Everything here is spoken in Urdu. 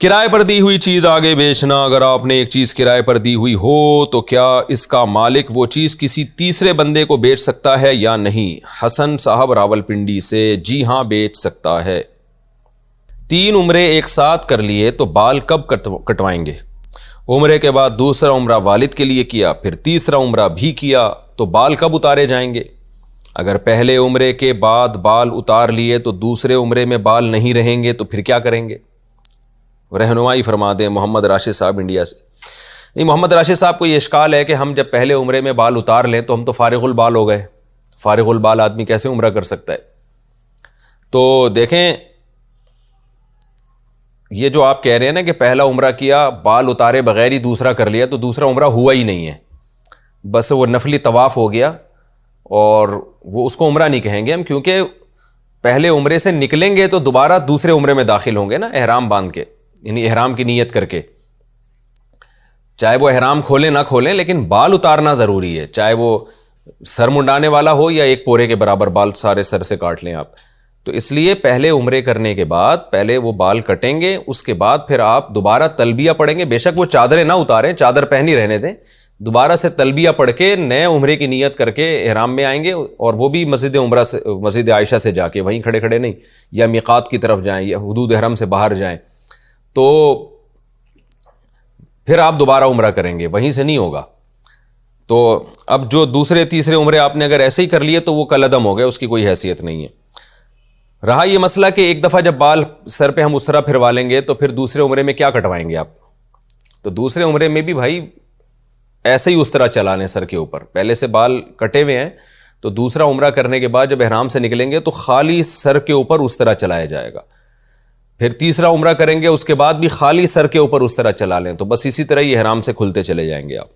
کرائے پر دی ہوئی چیز آگے بیچنا. اگر آپ نے ایک چیز کرائے پر دی ہوئی ہو تو کیا اس کا مالک وہ چیز کسی تیسرے بندے کو بیچ سکتا ہے یا نہیں؟ حسن صاحب راولپنڈی سے. جی ہاں بیچ سکتا ہے. 3 عمرے ایک ساتھ کر لیے تو بال کب کٹوائیں گے؟ عمرے کے بعد دوسرا عمرہ والد کے لیے کیا، پھر تیسرا عمرہ بھی کیا تو بال کب اتارے جائیں گے؟ اگر پہلے عمرے کے بعد بال اتار لیے تو دوسرے عمرے میں بال نہیں رہیں گے تو پھر کیا کریں گے؟ رہنمائی فرما دیں. محمد راشد صاحب انڈیا سے. نہیں، محمد راشد صاحب کو یہ اشکال ہے کہ ہم جب پہلے عمرے میں بال اتار لیں تو ہم تو فارغ البال ہو گئے. فارغ البال آدمی کیسے عمرہ کر سکتا ہے؟ تو دیکھیں، یہ جو آپ کہہ رہے ہیں نا کہ پہلا عمرہ کیا بال اتارے بغیر ہی دوسرا کر لیا تو دوسرا عمرہ ہوا ہی نہیں ہے، بس وہ نفلی طواف ہو گیا، اور وہ اس کو عمرہ نہیں کہیں گے ہم، کیونکہ پہلے عمرے سے نکلیں گے تو دوبارہ دوسرے عمرے میں داخل ہوں گے نا، احرام باندھ کے، یعنی احرام کی نیت کر کے. چاہے وہ احرام کھولیں نہ کھولیں لیکن بال اتارنا ضروری ہے، چاہے وہ سر منڈانے والا ہو یا ایک پورے کے برابر بال سارے سر سے کاٹ لیں آپ. تو اس لیے پہلے عمرے کرنے کے بعد پہلے وہ بال کٹیں گے، اس کے بعد پھر آپ دوبارہ تلبیہ پڑھیں گے. بے شک وہ چادریں نہ اتاریں، چادر پہنی رہنے دیں، دوبارہ سے تلبیہ پڑھ کے نئے عمرے کی نیت کر کے احرام میں آئیں گے، اور وہ بھی مسجد عمرہ سے، مسجد عائشہ سے جا کے، وہیں کھڑے کھڑے نہیں، یا میقات کی طرف جائیں یا حدود احرام سے باہر جائیں، تو پھر آپ دوبارہ عمرہ کریں گے، وہیں سے نہیں ہوگا. تو اب جو دوسرے تیسرے عمرے آپ نے اگر ایسے ہی کر لیے تو وہ کل عدم ہو گئے، اس کی کوئی حیثیت نہیں ہے. رہا یہ مسئلہ کہ ایک دفعہ جب بال سر پہ ہم اس طرح پھروا لیں گے تو پھر دوسرے عمرے میں کیا کٹوائیں گے آپ؟ تو دوسرے عمرے میں بھی بھائی ایسے ہی اس طرح چلا لیں سر کے اوپر. پہلے سے بال کٹے ہوئے ہیں تو دوسرا عمرہ کرنے کے بعد جب احرام سے نکلیں گے تو خالی سر کے اوپر اس طرح چلایا جائے گا. پھر تیسرا عمرہ کریں گے، اس کے بعد بھی خالی سر کے اوپر اس طرح چلا لیں، تو بس اسی طرح ہی احرام سے کھلتے چلے جائیں گے آپ.